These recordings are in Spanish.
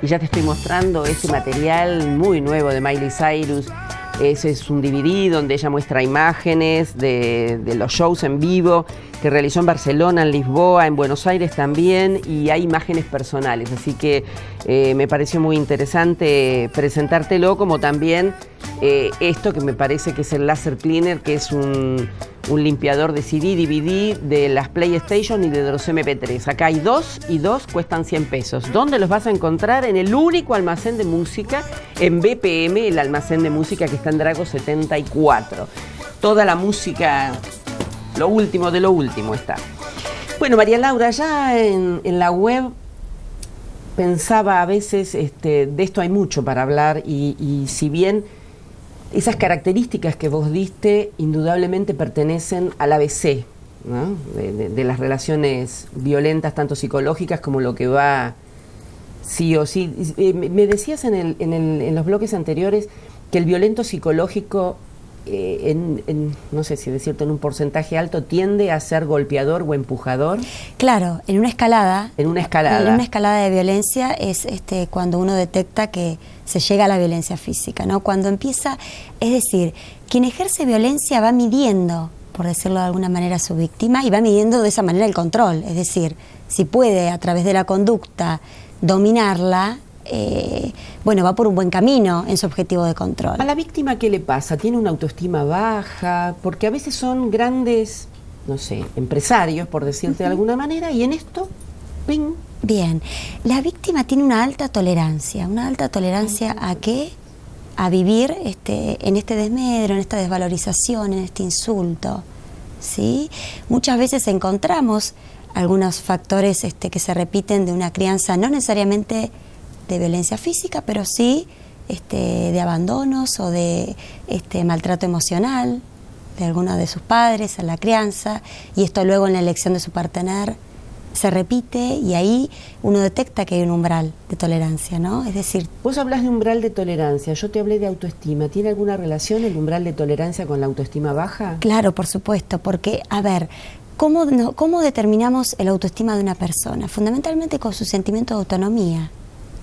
y ya te estoy mostrando este material muy nuevo de Miley Cyrus. Ese es un DVD donde ella muestra imágenes de los shows en vivo que realizó en Barcelona, en Lisboa, en Buenos Aires también, y hay imágenes personales, así que me pareció muy interesante presentártelo, como también esto que me parece que es el Laser Cleaner, que es un limpiador de CD, DVD de las PlayStation y de los MP3. Acá hay dos y dos cuestan 100 pesos. ¿Dónde los vas a encontrar? En el único almacén de música, en BPM, el almacén de música que está en Drago 74. Toda la música, lo último de lo último está. Bueno, María Laura, ya en la web pensaba a veces, de esto hay mucho para hablar y si bien esas características que vos diste indudablemente pertenecen al ABC, ¿no? de las relaciones violentas, tanto psicológicas como lo que va sí o sí. Me decías en los bloques anteriores que el violento psicológico, no sé si decirte en un porcentaje alto, tiende a ser golpeador o empujador. Claro, en una escalada. En una escalada. En una escalada de violencia es cuando uno detecta que se llega a la violencia física, ¿no? Cuando empieza, es decir, quien ejerce violencia va midiendo, por decirlo de alguna manera, a su víctima y va midiendo de esa manera el control. Es decir, si puede a través de la conducta dominarla, bueno, va por un buen camino en su objetivo de control. ¿A la víctima qué le pasa? ¿Tiene una autoestima baja? Porque a veces son grandes, no sé, empresarios, por decirte de alguna manera, y en esto, ¡ping! Bien, la víctima tiene una alta tolerancia ¿a qué? A vivir en este desmedro, en esta desvalorización, en este insulto, ¿sí? Muchas veces encontramos algunos factores que se repiten de una crianza, no necesariamente de violencia física, pero sí de abandonos o de maltrato emocional de alguno de sus padres en la crianza, y esto luego en la elección de su partener se repite, y ahí uno detecta que hay un umbral de tolerancia, ¿no? Es decir, vos hablas de umbral de tolerancia, yo te hablé de autoestima. ¿Tiene alguna relación el umbral de tolerancia con la autoestima baja? Claro, por supuesto, porque, a ver, ¿cómo determinamos el autoestima de una persona? Fundamentalmente con su sentimiento de autonomía,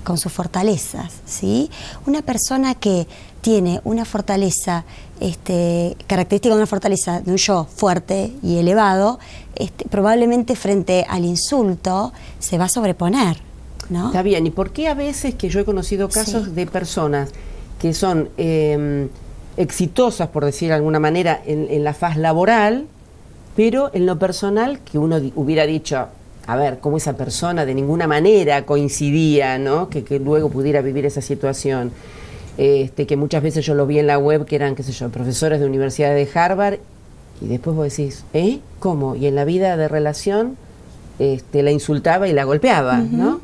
con sus fortalezas, ¿sí? Una persona que tiene una fortaleza, característica de una fortaleza de un yo fuerte y elevado, probablemente frente al insulto se va a sobreponer, ¿no? Está bien, ¿y por qué a veces que yo he conocido casos de personas que son exitosas, por decir de alguna manera, en la faz laboral, pero en lo personal, que uno hubiera dicho, a ver, cómo esa persona de ninguna manera coincidía, ¿no? Que luego pudiera vivir esa situación? Que muchas veces yo lo vi en la web, que eran, qué sé yo, profesores de universidades de Harvard, y después vos decís, ¿cómo? Y en la vida de relación la insultaba y la golpeaba, ¿no?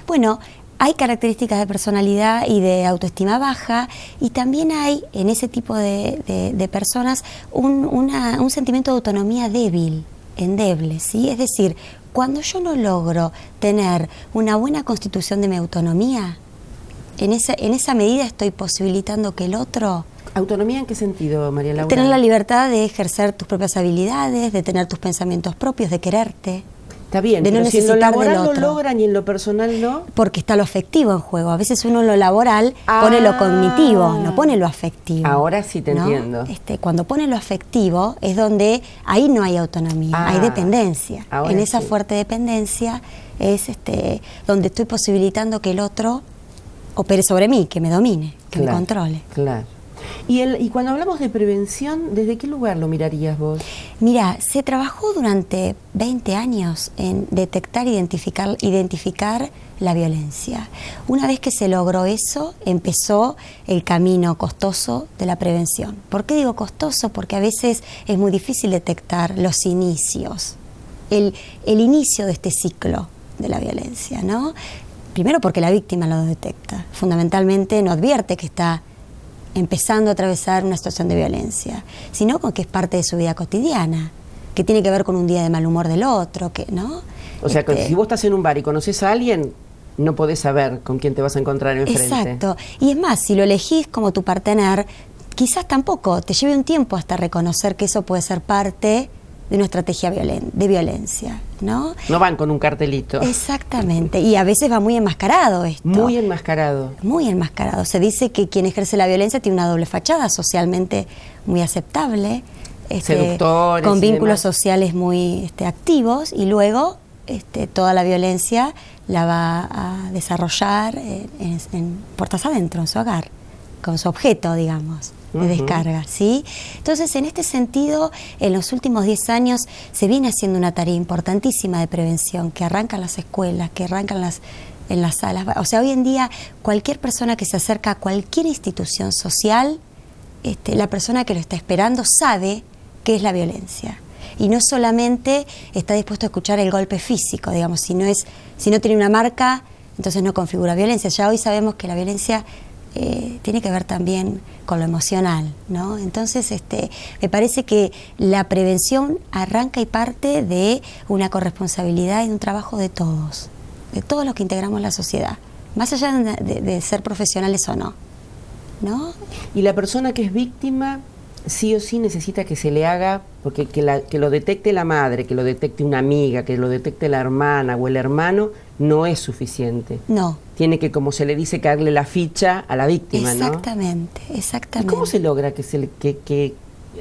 Bueno, hay características de personalidad y de autoestima baja, y también hay en ese tipo de personas un sentimiento de autonomía débil, endeble, ¿sí? Es decir, cuando yo no logro tener una buena constitución de mi autonomía, en esa medida estoy posibilitando que el otro... ¿Autonomía en qué sentido, María Laura? Tener la libertad de ejercer tus propias habilidades, de tener tus pensamientos propios, de quererte. Está bien, de no pero si en lo laboral del otro. lo logran y en lo personal no. Porque está lo afectivo en juego. A veces uno en lo laboral pone lo cognitivo, no pone lo afectivo. Ahora sí te entiendo. Cuando pone lo afectivo es donde ahí no hay autonomía, hay dependencia. En esa fuerte dependencia es donde estoy posibilitando que el otro opere sobre mí, que me domine, que me controle. Claro. Y cuando hablamos de prevención, ¿desde qué lugar lo mirarías vos? Mira, se trabajó durante 20 años en detectar, identificar la violencia. Una vez que se logró eso, empezó el camino costoso de la prevención. ¿Por qué digo costoso? Porque a veces es muy difícil detectar los inicios, el inicio de este ciclo de la violencia, ¿no? Primero porque la víctima lo detecta, fundamentalmente no advierte que está empezando a atravesar una situación de violencia, sino con que es parte de su vida cotidiana, que tiene que ver con un día de mal humor del otro, ¿no? O sea, que si vos estás en un bar y conoces a alguien, no podés saber con quién te vas a encontrar enfrente. Exacto. Y es más, si lo elegís como tu partener, quizás tampoco te lleve un tiempo hasta reconocer que eso puede ser parte de una estrategia de violencia, ¿no? No van con un cartelito. Exactamente, y a veces va muy enmascarado esto. Muy enmascarado. Muy enmascarado. Se dice que quien ejerce la violencia tiene una doble fachada, socialmente muy aceptable, seductores, con y vínculos demás. sociales muy activos, y luego toda la violencia la va a desarrollar en puertas adentro, en su hogar, con su objeto, digamos, de descarga, ¿sí? Entonces, en este sentido, en los últimos 10 años se viene haciendo una tarea importantísima de prevención, que arranca en las escuelas, que arranca en las salas. O sea, hoy en día, cualquier persona que se acerca a cualquier institución social, la persona que lo está esperando sabe qué es la violencia. Y no solamente está dispuesto a escuchar el golpe físico, digamos, si no tiene una marca, entonces no configura violencia. Ya hoy sabemos que la violencia tiene que ver también con lo emocional, ¿no? Entonces, me parece que la prevención arranca y parte de una corresponsabilidad y de un trabajo de todos los que integramos la sociedad, más allá de ser profesionales o no, ¿no? Y la persona que es víctima sí o sí necesita que se le haga, porque que lo detecte la madre, que lo detecte una amiga, que lo detecte la hermana o el hermano, no es suficiente. No. Tiene que, como se le dice, caerle la ficha a la víctima, exactamente, ¿no? Exactamente. ¿Y cómo se logra que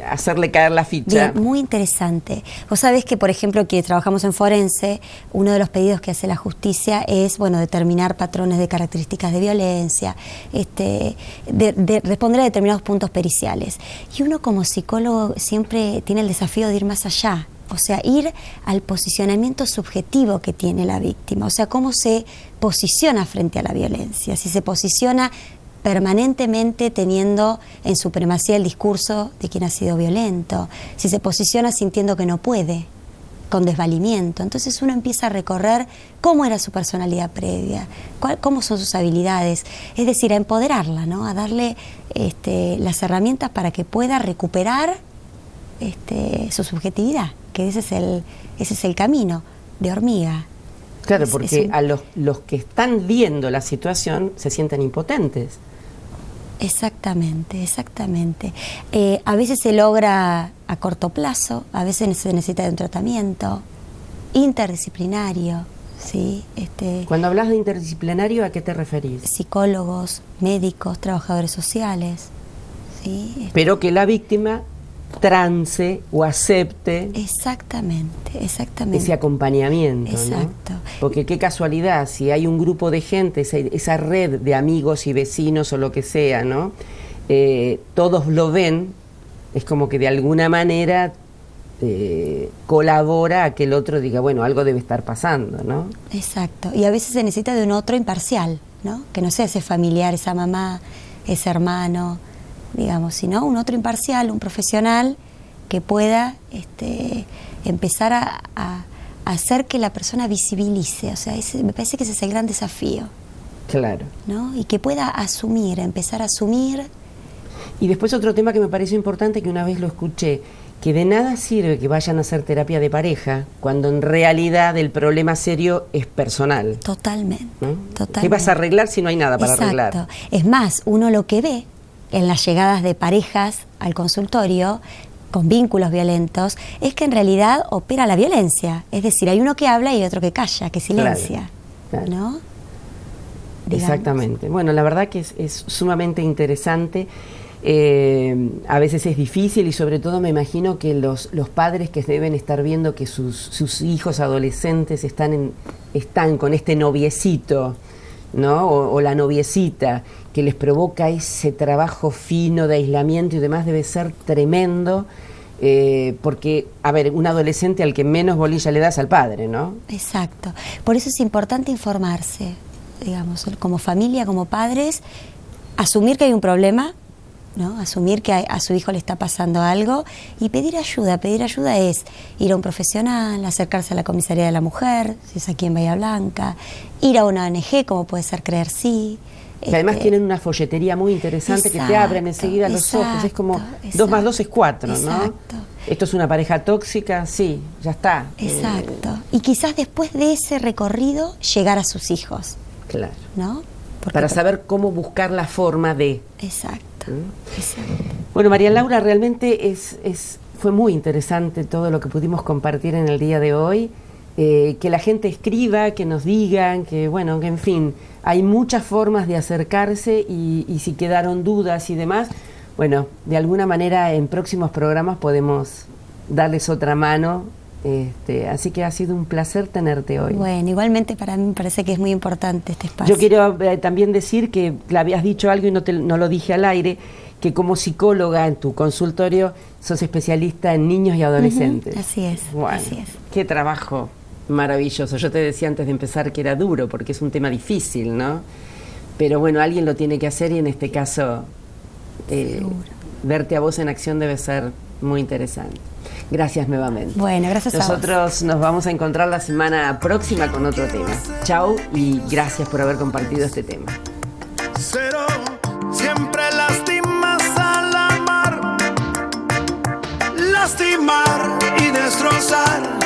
hacerle caer la ficha? Bien, muy interesante. Vos sabés que, por ejemplo, que trabajamos en forense, uno de los pedidos que hace la justicia es, determinar patrones de características de violencia, de responder a determinados puntos periciales. Y uno como psicólogo siempre tiene el desafío de ir más allá. O sea, ir al posicionamiento subjetivo que tiene la víctima. O sea, cómo se posiciona frente a la violencia. Si se posiciona permanentemente teniendo en supremacía el discurso de quien ha sido violento, si se posiciona sintiendo que no puede, con desvalimiento. Entonces uno empieza a recorrer cómo era su personalidad previa, cómo son sus habilidades, es decir, a empoderarla, ¿no? A darle las herramientas para que pueda recuperar su subjetividad, que ese es el camino de hormiga. Claro, porque a los que están viendo la situación se sienten impotentes. Exactamente, exactamente. A veces se logra a corto plazo, a veces se necesita de un tratamiento interdisciplinario, ¿sí? Cuando hablas de interdisciplinario, ¿a qué te referís? Psicólogos, médicos, trabajadores sociales, ¿sí? Pero que la víctima trance o acepte exactamente ese acompañamiento, exacto, ¿no? Porque qué casualidad, si hay un grupo de gente, esa red de amigos y vecinos o lo que sea, ¿no? Todos lo ven, es como que de alguna manera colabora a que el otro diga, bueno, algo debe estar pasando, ¿no? Exacto, y a veces se necesita de un otro imparcial, ¿no? Que no sea ese familiar, esa mamá, ese hermano, digamos, sino un otro imparcial, un profesional que pueda empezar a hacer que la persona visibilice. O sea, me parece que ese es el gran desafío. Claro. ¿No? Y que pueda asumir, empezar a asumir. Y después otro tema que me pareció importante, que una vez lo escuché, que de nada sirve que vayan a hacer terapia de pareja cuando en realidad el problema serio es personal. Totalmente, ¿no? totalmente. ¿Qué vas a arreglar si no hay nada para exacto. arreglar? Es más, uno lo que ve en las llegadas de parejas al consultorio con vínculos violentos es que en realidad opera la violencia. Es decir, hay uno que habla y otro que calla, que silencia. Claro. ¿No? Digamos. Exactamente. Bueno, la verdad que es sumamente interesante. A veces es difícil y sobre todo me imagino que los padres que deben estar viendo que sus hijos adolescentes están con este noviecito, ¿no? O la noviecita, que les provoca ese trabajo fino de aislamiento y demás, debe ser tremendo, porque, a ver, un adolescente al que menos bolilla le das al padre, ¿no? Exacto. Por eso es importante informarse, digamos, como familia, como padres, asumir que hay un problema, ¿no? Asumir que a su hijo le está pasando algo y pedir ayuda. Pedir ayuda es ir a un profesional, acercarse a la comisaría de la mujer, si es aquí en Bahía Blanca, ir a una ONG, como puede ser Creer Sí. Que además tienen una folletería muy interesante, exacto, que te abren enseguida los ojos. Es como 2 más 2 es 4, ¿no? Exacto. Esto es una pareja tóxica, sí, ya está. Exacto. Y quizás después de ese recorrido llegar a sus hijos. Claro. ¿No? Para saber cómo buscar la forma de... Exacto. Exacto. Bueno, María Laura, realmente fue muy interesante todo lo que pudimos compartir en el día de hoy. que la gente escriba, que nos digan, que bueno, que en fin, hay muchas formas de acercarse y si quedaron dudas y demás, bueno, de alguna manera en próximos programas podemos darles otra mano. Así que ha sido un placer tenerte hoy. Bueno, igualmente para mí me parece que es muy importante este espacio. Yo quiero también decir que le habías dicho algo y no lo dije al aire, que como psicóloga en tu consultorio sos especialista en niños y adolescentes. Así es, bueno, así es. Qué trabajo maravilloso. Yo te decía antes de empezar que era duro porque es un tema difícil, ¿no? Pero bueno, alguien lo tiene que hacer y en este caso verte a vos en acción debe ser muy interesante. Gracias nuevamente. Bueno, gracias a vos. Nosotros nos vamos a encontrar la semana próxima con otro tema. Chau y gracias por haber compartido este tema. Cero, siempre lastimas al amar, lastimar y destrozar.